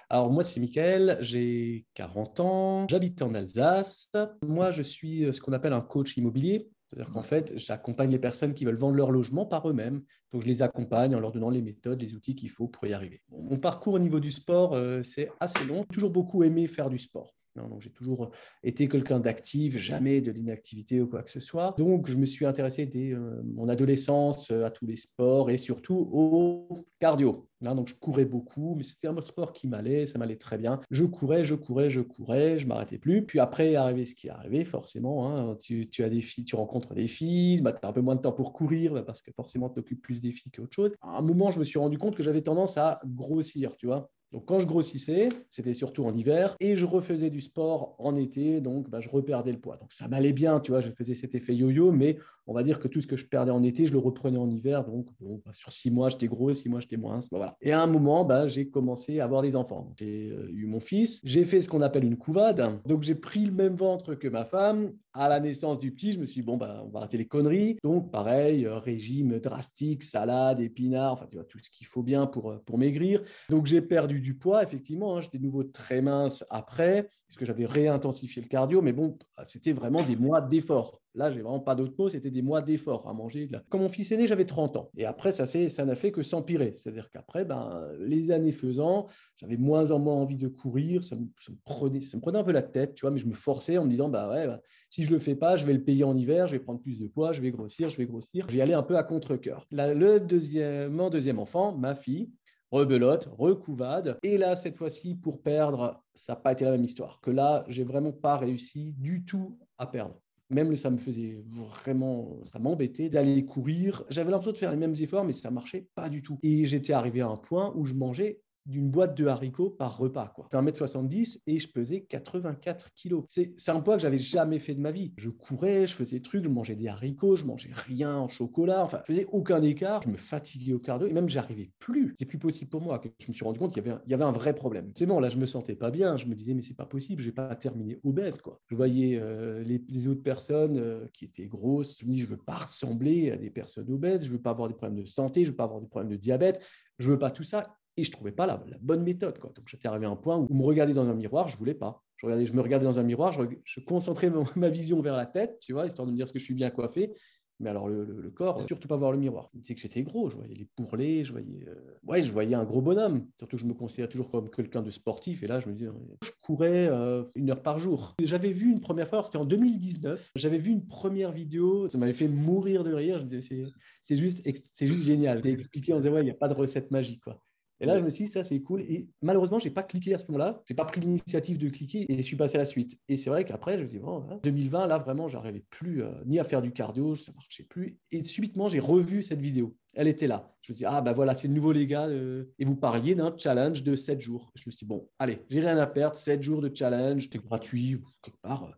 Alors moi, c'est Mickaël, j'ai 40 ans, j'habite en Alsace. Moi, je suis ce qu'on appelle un coach immobilier. C'est-à-dire qu'en fait, j'accompagne les personnes qui veulent vendre leur logement par eux-mêmes. Donc, je les accompagne en leur donnant les méthodes, les outils qu'il faut pour y arriver. Mon parcours au niveau du sport, c'est assez long. J'ai toujours beaucoup aimé faire du sport. Donc, j'ai toujours été quelqu'un d'actif, jamais de l'inactivité ou quoi que ce soit. Donc, je me suis intéressé dès mon adolescence à tous les sports et surtout au cardio. Donc, je courais beaucoup, mais c'était un sport qui m'allait, ça m'allait très bien. Je m'arrêtais plus. Puis après est arrivé ce qui est arrivé, forcément. Tu as des filles, tu rencontres des filles, tu as un peu moins de temps pour courir parce que forcément, tu t'occupes plus des filles qu'autre chose. À un moment, je me suis rendu compte que j'avais tendance à grossir, tu vois. Donc, quand je grossissais, c'était surtout en hiver, et je refaisais du sport en été, donc je reperdais le poids. Donc, ça m'allait bien, tu vois, je faisais cet effet yo-yo, mais on va dire que tout ce que je perdais en été, je le reprenais en hiver. Donc, bon, sur 6 mois, j'étais gros, 6 mois, j'étais moins. Voilà. Et à un moment, j'ai commencé à avoir des enfants. J'ai eu mon fils, j'ai fait ce qu'on appelle une couvade. Donc, j'ai pris le même ventre que ma femme. À la naissance du petit, je me suis dit, bon, on va arrêter les conneries. Donc, pareil, régime drastique, salade, épinards, enfin, tu vois, tout ce qu'il faut bien pour maigrir. Donc, j'ai perdu du poids, effectivement. J'étais de nouveau très mince après, puisque j'avais réintensifié le cardio. Mais bon, c'était vraiment des mois d'effort. Là, j'ai vraiment pas d'autres mots, c'était des mois d'effort à manger. Quand mon fils est né, j'avais 30 ans. Et après, ça n'a fait que s'empirer. C'est-à-dire qu'après, les années faisant, j'avais moins en moins envie de courir. Ça me prenait un peu la tête, tu vois, mais je me forçais en me disant, si je le fais pas, je vais le payer en hiver, je vais prendre plus de poids, je vais grossir. J'y allais un peu à contre-cœur. Mon deuxième enfant, ma fille, rebelote, recouvade. Et là, cette fois-ci, pour perdre, ça n'a pas été la même histoire. Que là, j'ai vraiment pas réussi du tout à perdre. Même ça me faisait vraiment, ça m'embêtait d'aller courir. J'avais l'impression de faire les mêmes efforts, mais ça marchait pas du tout. Et j'étais arrivé à un point où je mangeais d'une boîte de haricots par repas, quoi. Je fais 1,70 m et je pesais 84 kilos. C'est un poids que j'avais jamais fait de ma vie. Je courais, je faisais des trucs, je mangeais des haricots, je mangeais rien en chocolat, enfin, je faisais aucun écart, je me fatiguais au cardio et même j'arrivais plus. C'est plus possible pour moi. Je me suis rendu compte qu'il y avait un vrai problème. C'est bon, là, je me sentais pas bien. Je me disais, mais c'est pas possible, je vais pas terminer obèse, quoi. Je voyais les autres personnes qui étaient grosses. Je me dis, je veux pas ressembler à des personnes obèses, je veux pas avoir des problèmes de santé, je veux pas avoir des problèmes de diabète, je veux pas tout ça. Et je ne trouvais pas la bonne méthode, quoi. Donc, j'étais arrivé à un point où me regarder dans un miroir, je ne voulais pas. Je me regardais dans un miroir, je concentrais ma vision vers la tête, tu vois, histoire de me dire ce que je suis bien coiffé. Mais alors, le corps, surtout pas voir le miroir. Je me disais que j'étais gros, je voyais les bourrelets, je voyais un gros bonhomme. Surtout que je me considérais toujours comme quelqu'un de sportif. Et là, je me disais, je courais 1 heure par jour. J'avais vu une première fois, c'était en 2019, j'avais vu une première vidéo, ça m'avait fait mourir de rire. Je me disais, c'est juste génial. T'es expliqué, on disait, ouais, il n'y a pas de recette magique, quoi. Et là, je me suis dit, ça, c'est cool. Et malheureusement, je n'ai pas cliqué à ce moment-là. Je n'ai pas pris l'initiative de cliquer et je suis passé à la suite. Et c'est vrai qu'après, je me suis dit, bon, 2020, là, vraiment, j'arrivais plus ni à faire du cardio, ça ne marchait plus. Et subitement, j'ai revu cette vidéo. Elle était là. Je me suis dit, ah, voilà, c'est le nouveau, les gars. Et vous parliez d'un challenge de 7 jours. Je me suis dit, bon, allez, j'ai rien à perdre. 7 jours de challenge, c'est gratuit, quelque part.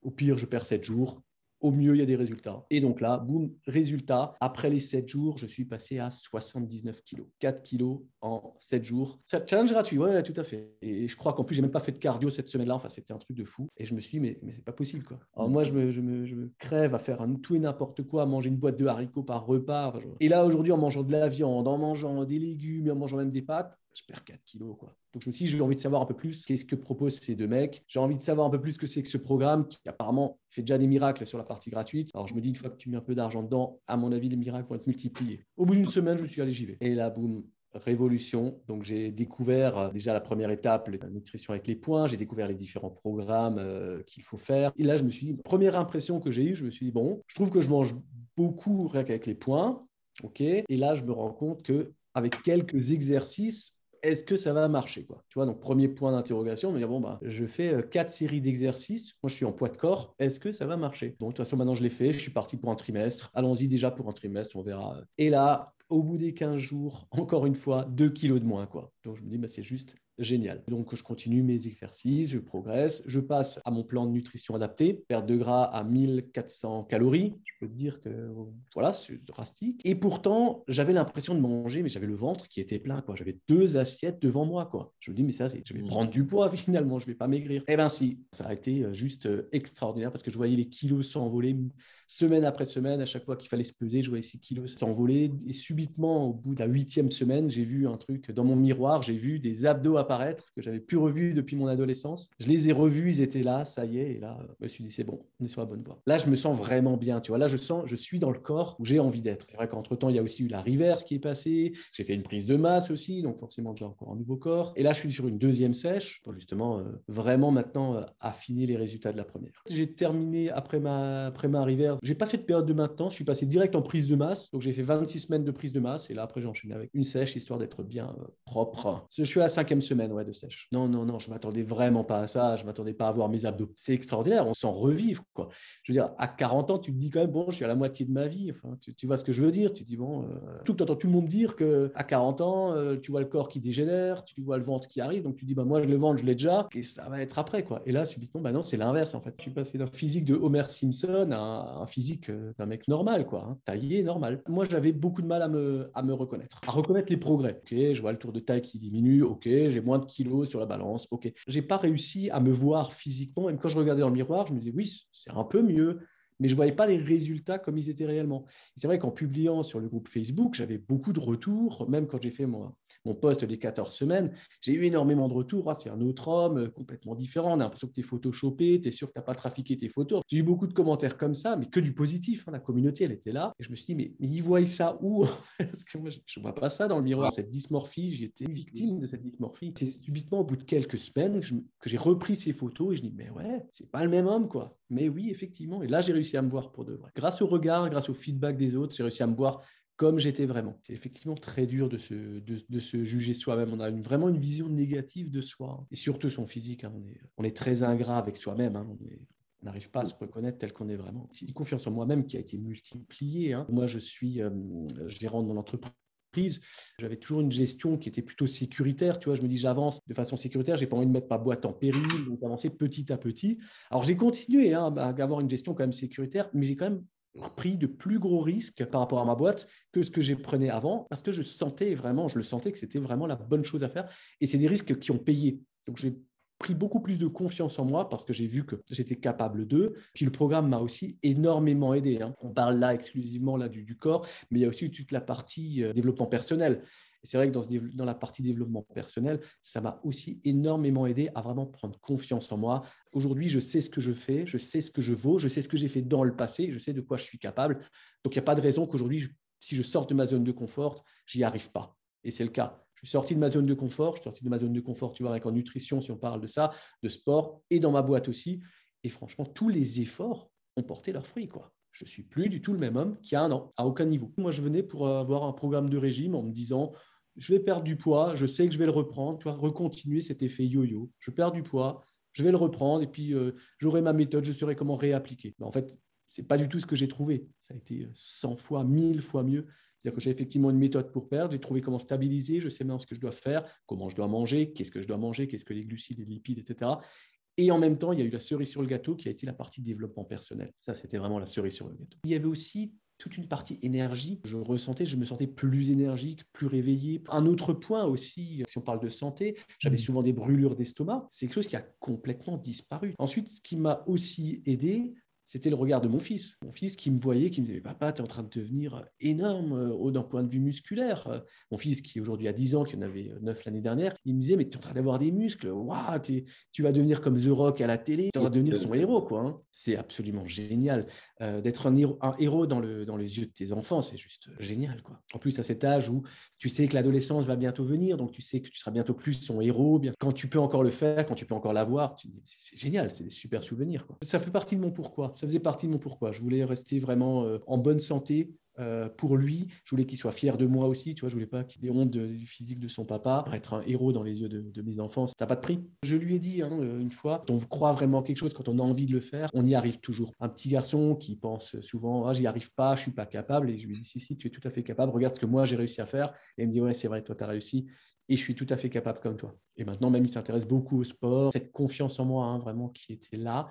Au pire, je perds 7 jours. Au mieux, il y a des résultats. Et donc là, boum, résultat. Après les 7 jours, je suis passé à 79 kilos. 4 kilos en 7 jours. C'est un challenge gratuit, ouais, tout à fait. Et je crois qu'en plus, j'ai même pas fait de cardio cette semaine-là. Enfin, c'était un truc de fou. Et je me suis dit, mais c'est pas possible, quoi. Alors moi, je me crève à faire tout et n'importe quoi, à manger une boîte de haricots par repas. Enfin, et là, aujourd'hui, en mangeant de la viande, en mangeant des légumes et en mangeant même des pâtes, je perds 4 kilos, quoi. Donc, je me suis dit, j'ai envie de savoir un peu plus qu'est-ce que proposent ces deux mecs. J'ai envie de savoir un peu plus ce que c'est que ce programme qui apparemment fait déjà des miracles sur la partie gratuite. Alors, je me dis, une fois que tu mets un peu d'argent dedans, à mon avis, les miracles vont être multipliés. Au bout d'une semaine, je suis allé, j'y vais. Et là, boum, révolution. Donc, j'ai découvert déjà la première étape, la nutrition avec les points. J'ai découvert les différents programmes qu'il faut faire. Et là, je me suis dit, première impression que j'ai eue, je me suis dit, bon, je trouve que je mange beaucoup rien qu'avec les points. OK. Et là, je me rends compte que avec quelques exercices, est-ce que ça va marcher, quoi? Tu vois, donc premier point d'interrogation, me dire, bon, je fais 4 séries d'exercices, moi je suis en poids de corps, est-ce que ça va marcher? Donc de toute façon, maintenant je l'ai fait, je suis parti pour un trimestre, allons-y déjà pour un trimestre, on verra. Et là, au bout des 15 jours, encore une fois, 2 kilos de moins, quoi. Donc je me dis, c'est juste génial. Donc je continue mes exercices, je progresse, je passe à mon plan de nutrition adapté, perte de gras à 1 400 calories. Je peux te dire que voilà, c'est drastique. Et pourtant, j'avais l'impression de manger, mais j'avais le ventre qui était plein, quoi. J'avais 2 assiettes devant moi, quoi. Je me dis, mais ça, je vais prendre du poids finalement, je vais pas maigrir. Eh bien si, ça a été juste extraordinaire parce que je voyais les kilos s'envoler semaine après semaine. À chaque fois qu'il fallait se peser, je voyais ces kilos s'envoler et subitement, au bout de la 8e semaine, j'ai vu un truc dans mon miroir, j'ai vu des abdos apparaître que j'avais plus revus depuis mon adolescence. Je les ai revus, ils étaient là, ça y est, et là, je me suis dit, c'est bon, on est sur la bonne voie. Là, je me sens vraiment bien, tu vois. Là, je suis dans le corps où j'ai envie d'être. C'est vrai qu'entre-temps, il y a aussi eu la reverse qui est passée. J'ai fait une prise de masse aussi, donc forcément, j'ai encore un nouveau corps. Et là, je suis sur une deuxième sèche pour justement vraiment maintenant affiner les résultats de la première. J'ai terminé après ma reverse. J'ai pas fait de période de maintenance, je suis passé direct en prise de masse. Donc, j'ai fait 26 semaines de prise de masse et là, après, j'ai enchaîné avec une sèche histoire d'être bien propre. Je suis à la 5e semaine de sèche. Non, non, non, je m'attendais vraiment pas à ça. Je m'attendais pas à voir mes abdos. C'est extraordinaire, on s'en revive, quoi. Je veux dire, à 40 ans, tu te dis quand même, bon, je suis à la moitié de ma vie. Enfin, tu vois ce que je veux dire. Tu te dis, bon, tu entends tout le monde dire qu'à 40 ans, tu vois le corps qui dégénère, tu vois le ventre qui arrive. Donc, tu dis, bah, moi, le ventre, je l'ai déjà. Et ça va être après, quoi. Et là, subitement, bah non, c'est l'inverse, en fait. Je suis passé d'un physique de Homer Simpson à un physique d'un mec normal, quoi. Taillé, normal. Moi, j'avais beaucoup de mal à me reconnaître, à reconnaître les progrès. Ok, je vois le tour de taille qui diminue. Ok, j'ai moins de kilos sur la balance. Ok, j'ai pas réussi à me voir physiquement. Même quand je regardais dans le miroir, je me disais, oui, c'est un peu mieux, mais je ne voyais pas les résultats comme ils étaient réellement. Et c'est vrai qu'en publiant sur le groupe Facebook, j'avais beaucoup de retours, même quand j'ai fait mon post des 14 semaines, j'ai eu énormément de retours. Ah, c'est un autre homme, complètement différent, on a l'impression que tu es photoshopé, tu es sûr que tu n'as pas trafiqué tes photos. J'ai eu beaucoup de commentaires comme ça, mais que du positif. La communauté, elle était là. Et je me suis dit, mais ils voient ça où? Parce que moi, je ne vois pas ça dans le miroir. Cette dysmorphie, j'étais victime de cette dysmorphie. C'est subitement, au bout de quelques semaines, que j'ai repris ces photos et je dis, mais ouais, c'est pas le même homme, quoi. Mais oui, effectivement. Et là, j'ai réussi à me voir pour de vrai. Grâce au regard, grâce au feedback des autres, j'ai réussi à me voir comme j'étais vraiment. C'est effectivement très dur de se juger soi-même. On a vraiment une vision négative de soi. Et surtout son physique. On est très ingrat avec soi-même. On n'arrive pas à se reconnaître tel qu'on est vraiment. Une confiance en moi-même qui a été multipliée. Moi, je suis gérant de mon entreprise. J'avais toujours une gestion qui était plutôt sécuritaire. Tu vois, je me dis, j'avance de façon sécuritaire. J'ai pas envie de mettre ma boîte en péril, donc avancer petit à petit. Alors, j'ai continué à avoir une gestion quand même sécuritaire, mais j'ai quand même pris de plus gros risques par rapport à ma boîte que ce que j'ai prenais avant, parce que je le sentais que c'était vraiment la bonne chose à faire. Et c'est des risques qui ont payé. Donc, j'ai pris beaucoup plus de confiance en moi parce que j'ai vu que j'étais capable d'eux. Puis le programme m'a aussi énormément aidé. On parle là exclusivement du corps, mais il y a aussi toute la partie développement personnel. Et c'est vrai que dans la partie développement personnel, ça m'a aussi énormément aidé à vraiment prendre confiance en moi. Aujourd'hui, je sais ce que je fais, je sais ce que je vaux, je sais ce que j'ai fait dans le passé, je sais de quoi je suis capable. Donc, il n'y a pas de raison qu'aujourd'hui, si je sors de ma zone de confort, j'y arrive pas. Et c'est le cas. Je suis sorti de ma zone de confort. Je suis sorti de ma zone de confort, tu vois, avec en nutrition, si on parle de ça, de sport, et dans ma boîte aussi. Et franchement, tous les efforts ont porté leurs fruits, quoi. Je ne suis plus du tout le même homme qu'il y a un an, à aucun niveau. Moi, je venais pour avoir un programme de régime en me disant, je vais perdre du poids, je sais que je vais le reprendre, tu vois, recontinuer cet effet yo-yo. Je perds du poids, je vais le reprendre, et puis j'aurai ma méthode, je saurai comment réappliquer. Mais en fait, ce n'est pas du tout ce que j'ai trouvé. Ça a été 100 fois, 1000 fois mieux. C'est-à-dire que j'ai effectivement une méthode pour perdre, j'ai trouvé comment stabiliser, je sais maintenant ce que je dois faire, comment je dois manger, qu'est-ce que je dois manger, qu'est-ce que les glucides, les lipides, etc. Et en même temps, il y a eu la cerise sur le gâteau qui a été la partie développement personnel. Ça, c'était vraiment la cerise sur le gâteau. Il y avait aussi toute une partie énergie. Je me sentais plus énergique, plus réveillé. Un autre point aussi, si on parle de santé, j'avais souvent des brûlures d'estomac. C'est quelque chose qui a complètement disparu. Ensuite, ce qui m'a aussi aidé, c'était le regard de mon fils. Mon fils qui me voyait, qui me disait, papa, tu es en train de devenir énorme d'un point de vue musculaire. Mon fils qui aujourd'hui a 10 ans, qui en avait 9 l'année dernière, il me disait, mais tu es en train d'avoir des muscles. Waouh, tu vas devenir comme The Rock à la télé. Tu vas devenir son héros, quoi. C'est absolument génial. D'être un héros dans les yeux de tes enfants, c'est juste génial, quoi. En plus, à cet âge où tu sais que l'adolescence va bientôt venir, donc tu sais que tu seras bientôt plus son héros. Quand tu peux encore le faire, quand tu peux encore l'avoir, c'est génial, c'est des super souvenirs, quoi. Ça fait partie de mon pourquoi. Ça faisait partie de mon pourquoi. Je voulais rester vraiment en bonne santé pour lui. Je voulais qu'il soit fier de moi aussi. Tu vois, je voulais pas qu'il ait honte du physique de son papa. Être un héros dans les yeux de mes enfants, ça n'a pas de prix. Je lui ai dit une fois, quand on croit vraiment quelque chose, quand on a envie de le faire, on y arrive toujours. Un petit garçon qui pense souvent, ah, j'y arrive pas, je suis pas capable. Et je lui ai dit, si, tu es tout à fait capable. Regarde ce que moi j'ai réussi à faire. Et il me dit, ouais, c'est vrai, toi, tu as réussi. Et je suis tout à fait capable comme toi. Et maintenant, même, il s'intéresse beaucoup au sport. Cette confiance en moi, hein, vraiment, qui était là,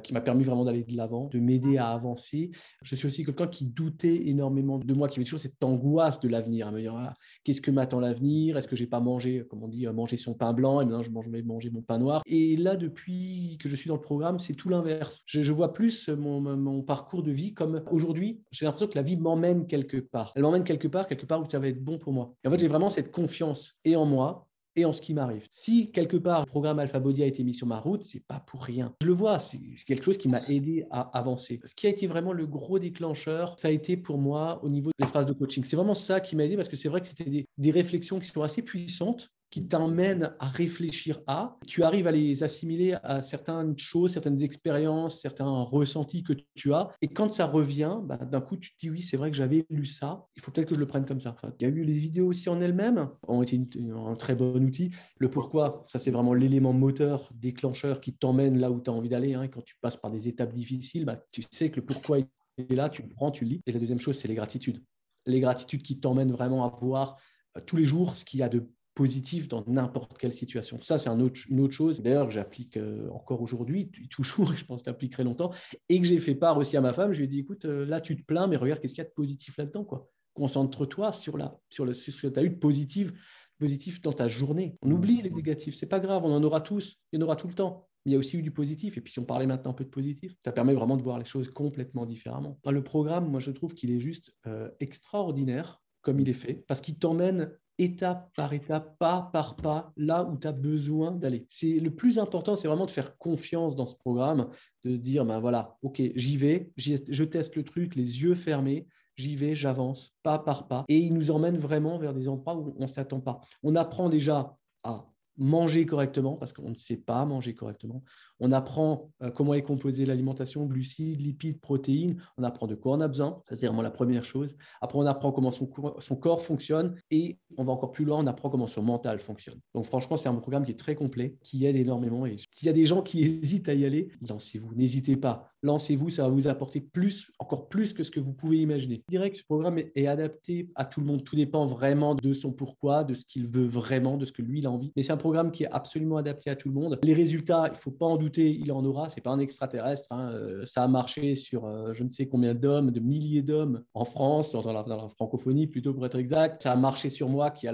qui m'a permis vraiment d'aller de l'avant, de m'aider à avancer. Je suis aussi quelqu'un qui doutait énormément de moi, qui avait toujours cette angoisse de l'avenir, à me dire, ah, qu'est-ce que m'attend l'avenir? Est-ce que j'ai pas mangé, comme on dit, manger son pain blanc, et maintenant vais manger mon pain noir. Et là, depuis que je suis dans le programme, c'est tout l'inverse. Je vois plus mon parcours de vie comme aujourd'hui, j'ai l'impression que la vie m'emmène quelque part. Elle m'emmène quelque part où ça va être bon pour moi. Et en fait, j'ai vraiment cette confiance et en moi, et en ce qui m'arrive. Si quelque part le programme Alpha Body a été mis sur ma route, c'est pas pour rien. Je le vois, c'est quelque chose qui m'a aidé à avancer. Ce qui a été vraiment le gros déclencheur, ça a été pour moi au niveau des phases de coaching. C'est vraiment ça qui m'a aidé parce que c'est vrai que c'était des réflexions qui sont assez puissantes, qui t'emmènent à réfléchir à. Tu arrives à les assimiler à certaines choses, certaines expériences, certains ressentis que tu as. Et quand ça revient, bah, d'un coup, tu te dis oui, c'est vrai que j'avais lu ça. Il faut peut-être que je le prenne comme ça. Enfin, il y a eu les vidéos aussi en elles-mêmes, ont été un très bon outil. Le pourquoi, ça c'est vraiment l'élément moteur, déclencheur qui t'emmène là où tu as envie d'aller. Hein. Et quand tu passes par des étapes difficiles, bah, tu sais que le pourquoi est là, tu le prends, tu le lis. Et la deuxième chose, c'est les gratitudes. Les gratitudes qui t'emmènent vraiment à voir tous les jours ce qu'il y a de positif dans n'importe quelle situation. Ça, c'est une autre chose, d'ailleurs, que j'applique encore aujourd'hui, toujours, et je pense que j'appliquerai longtemps, et que j'ai fait part aussi à ma femme. Je lui ai dit, écoute, là, tu te plains, mais regarde, qu'est-ce qu'il y a de positif là-dedans, quoi. Concentre-toi sur ce que tu as eu de positif dans ta journée. On oublie les négatifs, c'est pas grave, on en aura tous, il y en aura tout le temps. Mais il y a aussi eu du positif. Et puis, si on parlait maintenant un peu de positif, ça permet vraiment de voir les choses complètement différemment. Le programme, moi, je trouve qu'il est juste extraordinaire comme il est fait, parce qu'il t'emmène étape par étape, pas par pas, là où tu as besoin d'aller. C'est le plus important, c'est vraiment de faire confiance dans ce programme, de se dire, ben voilà, ok, j'y vais, je teste le truc, les yeux fermés, j'y vais, j'avance, pas par pas. Et il nous emmène vraiment vers des endroits où on ne s'attend pas. On apprend déjà à manger correctement, parce qu'on ne sait pas manger correctement. On apprend comment est composée l'alimentation, glucides, lipides, protéines. On apprend de quoi on a besoin. Ça, c'est vraiment la première chose. Après, on apprend comment son corps fonctionne et on va encore plus loin, on apprend comment son mental fonctionne. Donc, franchement, c'est un programme qui est très complet, qui aide énormément. Et s'il y a des gens qui hésitent à y aller, lancez-vous. N'hésitez pas. Lancez-vous, ça va vous apporter plus, encore plus que ce que vous pouvez imaginer. Je dirais que ce programme est adapté à tout le monde. Tout dépend vraiment de son pourquoi, de ce qu'il veut vraiment, de ce que lui, il a envie. Mais c'est un programme qui est absolument adapté à tout le monde. Les résultats, il ne faut pas en douter, il en aura. Ce n'est pas un extraterrestre. Hein. Ça a marché sur je ne sais combien d'hommes, de milliers d'hommes en France, dans la francophonie plutôt pour être exact. Ça a marché sur moi qui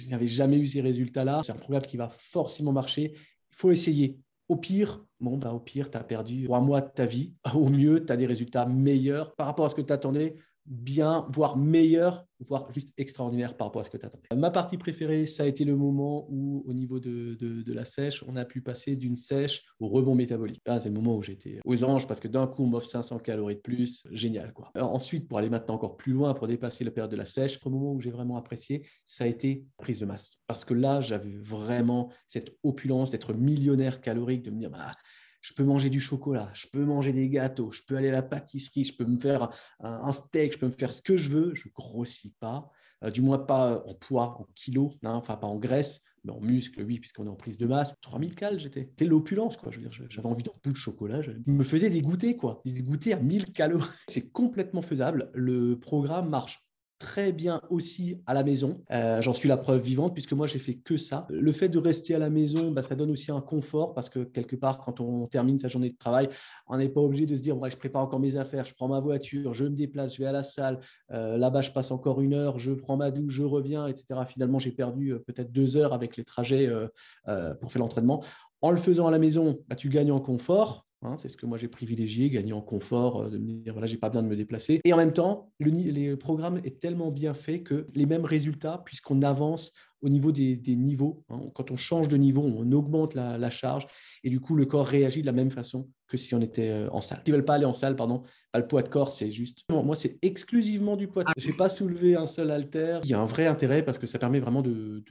n'avais jamais eu ces résultats-là. C'est un programme qui va forcément marcher. Il faut essayer. Au pire, tu as perdu 3 mois de ta vie. Au mieux, tu as des résultats meilleurs par rapport à ce que tu attendais, bien, voire meilleur, voire juste extraordinaire par rapport à ce que tu attendais. Ma partie préférée, ça a été le moment où, au niveau de la sèche, on a pu passer d'une sèche au rebond métabolique. Ah, c'est le moment où j'étais aux anges parce que d'un coup, on m'offre 500 calories de plus. Génial, quoi. Alors, ensuite, pour aller maintenant encore plus loin, pour dépasser la période de la sèche, le moment où j'ai vraiment apprécié, ça a été la prise de masse. Parce que là, j'avais vraiment cette opulence d'être millionnaire calorique, de me dire, bah, je peux manger du chocolat, je peux manger des gâteaux, je peux aller à la pâtisserie, je peux me faire un steak, je peux me faire ce que je veux, je ne grossis pas, du moins pas en poids, en kilos, hein, enfin pas en graisse, mais en muscle, oui, puisqu'on est en prise de masse. 3000 cales, c'était l'opulence, quoi. Je veux dire, j'avais envie d'un bout de chocolat, je me faisais des goûters, quoi, des goûters à 1000 calories. C'est complètement faisable, le programme marche très bien aussi à la maison. J'en suis la preuve vivante puisque moi, j'ai fait que ça. Le fait de rester à la maison, bah, ça donne aussi un confort parce que quelque part, quand on termine sa journée de travail, on n'est pas obligé de se dire, ouais, je prépare encore mes affaires, je prends ma voiture, je me déplace, je vais à la salle, là-bas, je passe encore 1 heure, je prends ma douche, je reviens, etc. Finalement, j'ai perdu peut-être 2 heures avec les trajets pour faire l'entraînement. En le faisant à la maison, bah, tu gagnes en confort. Hein, c'est ce que moi j'ai privilégié, gagner en confort, de me dire voilà, j'ai pas besoin de me déplacer. Et en même temps, le programme est tellement bien fait que les mêmes résultats, puisqu'on avance au niveau des niveaux, hein, quand on change de niveau, on augmente la charge et du coup, le corps réagit de la même façon que si on était en salle. Ils ne veulent pas aller en salle, pardon. Pas le poids de corps, c'est juste. Moi, c'est exclusivement du poids de corps. Je n'ai pas soulevé un seul haltère. Il y a un vrai intérêt parce que ça permet vraiment de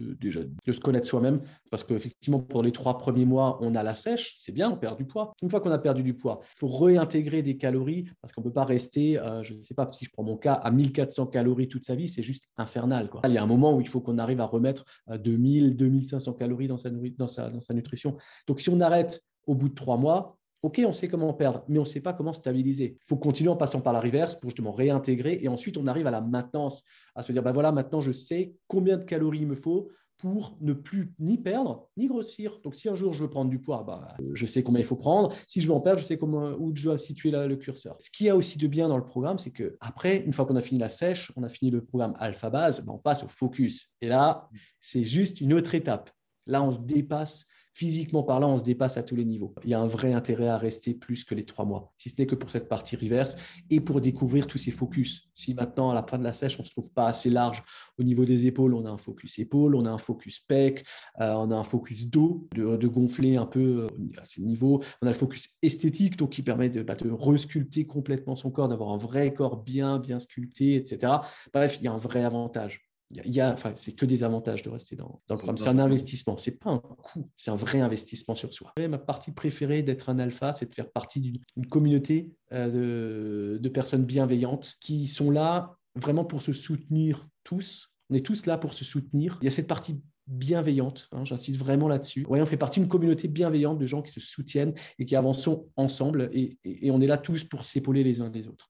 se connaître soi-même. Parce qu'effectivement, pour les 3 premiers mois, on a la sèche. C'est bien, on perd du poids. Une fois qu'on a perdu du poids, il faut réintégrer des calories parce qu'on ne peut pas rester, je ne sais pas si je prends mon cas, à 1400 calories toute sa vie. C'est juste infernal, quoi. Il y a un moment où il faut qu'on arrive à remettre 2000, 2500 calories dans sa nutrition. Donc, si on arrête au bout de 3 mois, ok, on sait comment perdre, mais on ne sait pas comment stabiliser. Il faut continuer en passant par la reverse pour justement réintégrer et ensuite on arrive à la maintenance, à se dire, ben voilà, maintenant je sais combien de calories il me faut pour ne plus ni perdre ni grossir. Donc, si un jour je veux prendre du poids, je sais combien il faut prendre. Si je veux en perdre, je sais où je dois situer le curseur. Ce qu'il y a aussi de bien dans le programme, c'est qu'après, une fois qu'on a fini la sèche, on a fini le programme Alpha Base, on passe au focus. Et là, c'est juste une autre étape. Là, on se dépasse. Physiquement parlant, on se dépasse à tous les niveaux. Il y a un vrai intérêt à rester plus que les 3 mois, si ce n'est que pour cette partie reverse et pour découvrir tous ces focus. Si maintenant, à la fin de la sèche, on ne se trouve pas assez large au niveau des épaules, on a un focus épaules, on a un focus pec, on a un focus dos, de gonfler un peu à ces niveaux. On a le focus esthétique, donc qui permet de resculpter complètement son corps, d'avoir un vrai corps bien sculpté, etc. Bref, il y a un vrai avantage. C'est que des avantages de rester dans le programme. C'est un investissement, ce n'est pas un coût, c'est un vrai investissement sur soi. Ma partie préférée d'être un alpha, c'est de faire partie d'une communauté de personnes bienveillantes qui sont là vraiment pour se soutenir tous. On est tous là pour se soutenir. Il y a cette partie bienveillante, j'insiste vraiment là-dessus. Ouais, on fait partie d'une communauté bienveillante de gens qui se soutiennent et qui avancent ensemble et on est là tous pour s'épauler les uns les autres.